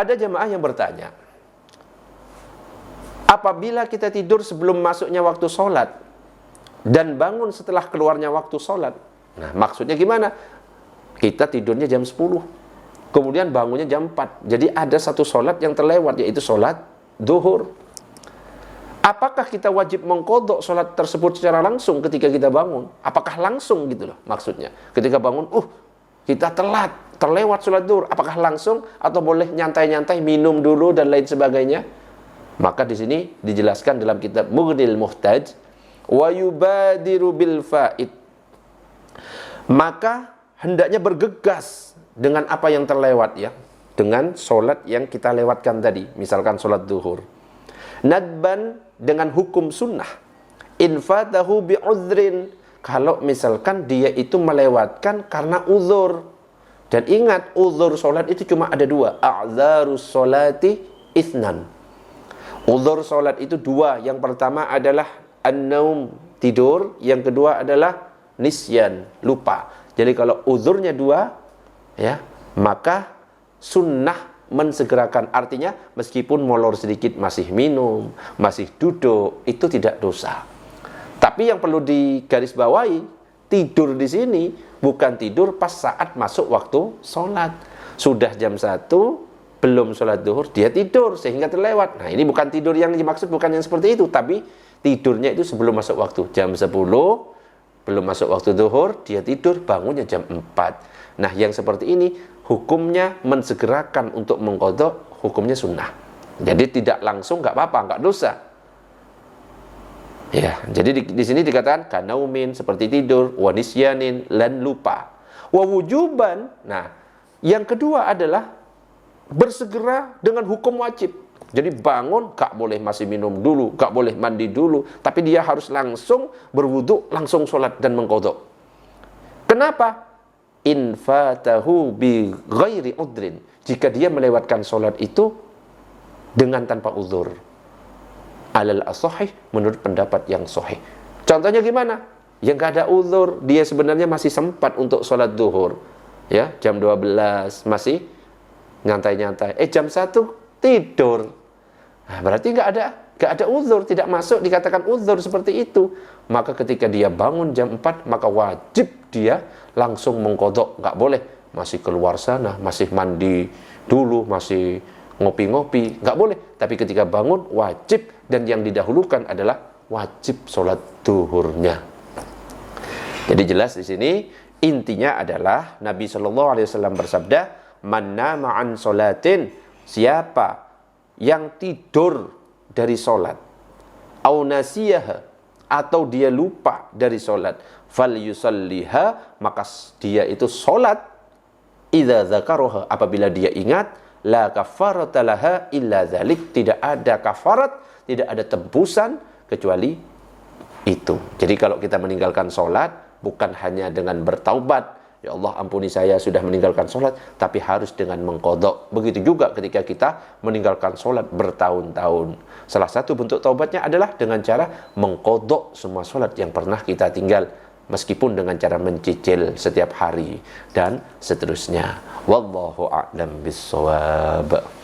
Ada jamaah yang bertanya, apabila kita tidur sebelum masuknya waktu sholat dan bangun setelah keluarnya waktu sholat, nah maksudnya gimana? Kita tidurnya jam 10, kemudian bangunnya jam 4. Jadi ada satu sholat yang terlewat, yaitu sholat duhur. Apakah kita wajib mengqadha sholat tersebut secara langsung ketika kita bangun? Apakah langsung gitu loh maksudnya? Ketika bangun, kita telat, terlewat sholat duhur. Apakah langsung atau boleh nyantai-nyantai, minum dulu dan lain sebagainya? Maka di sini dijelaskan dalam kitab Mughnil Muhtaj, wa yubadiru bil faid. Maka hendaknya bergegas dengan apa yang terlewat ya, dengan sholat yang kita lewatkan tadi, misalkan sholat duhur. Nadban dengan hukum sunnah. Infatahu bi'udhrin, kalau misalkan dia itu melewatkan karena uzur. Dan ingat, uzur sholat itu cuma ada dua. A'zarus sholati ithnan. Uzur sholat itu dua. Yang pertama adalah an-naum, tidur. Yang kedua adalah nisyan, lupa. Jadi kalau uzurnya dua, ya, maka sunnah mensegerakan. Artinya meskipun molor sedikit, masih minum, masih duduk, itu tidak dosa. Tapi yang perlu digarisbawahi, tidur di sini bukan tidur pas saat masuk waktu sholat. Sudah jam 1, belum sholat duhur, dia tidur sehingga terlewat. Nah ini bukan tidur yang dimaksud, bukan yang seperti itu. Tapi tidurnya itu sebelum masuk waktu. Jam 10, belum masuk waktu duhur, dia tidur, bangunnya jam 4. Nah yang seperti ini, hukumnya mensegerakan untuk mengqadha, hukumnya sunnah. Jadi tidak langsung, nggak apa-apa, nggak dosa. Ya, jadi di sini dikatakan kanaumin, seperti tidur, wa nisyanin, lan lupa. Wa wujuban. Nah, yang kedua adalah bersegera dengan hukum wajib. Jadi bangun, nggak boleh masih minum dulu, nggak boleh mandi dulu, tapi dia harus langsung berwudu, langsung sholat dan mengqadha. Kenapa? Infatahu bi ghairi udrin, jika dia melewatkan sholat itu dengan tanpa uzur. Alal as-sahih, menurut pendapat yang sahih. Contohnya gimana? Yang gak ada uzur, dia sebenarnya masih sempat untuk sholat duhur, ya, jam 12 masih nyantai-nyantai, jam 1 tidur. Nah, berarti gak ada uzur, tidak masuk dikatakan uzur seperti itu. Maka ketika dia bangun jam 4, maka wajib dia langsung mengqadha. Nggak boleh masih keluar sana, masih mandi dulu, masih ngopi-ngopi, nggak boleh. Tapi ketika bangun wajib, dan yang didahulukan adalah wajib sholat duhurnya. Jadi jelas di sini intinya adalah Nabi Shallallahu Alaihi Wasallam bersabda, "Man nama an sholatin," siapa yang tidur dari sholat, au nasiyaha, atau dia lupa dari sholat, fal yusalliha, maka dia itu sholat, idza dzakaraha, apabila dia ingat, la kafarata laha illa dzalik, tidak ada kafarat, tidak ada tebusan kecuali itu. Jadi kalau kita meninggalkan sholat, bukan hanya dengan bertaubat, ya Allah ampuni saya sudah meninggalkan sholat, tapi harus dengan mengqadha. Begitu juga ketika kita meninggalkan sholat bertahun-tahun. Salah satu bentuk taubatnya adalah dengan cara mengqadha semua sholat yang pernah kita tinggal, meskipun dengan cara mencicil setiap hari dan seterusnya. Wallahu a'lam bissawab.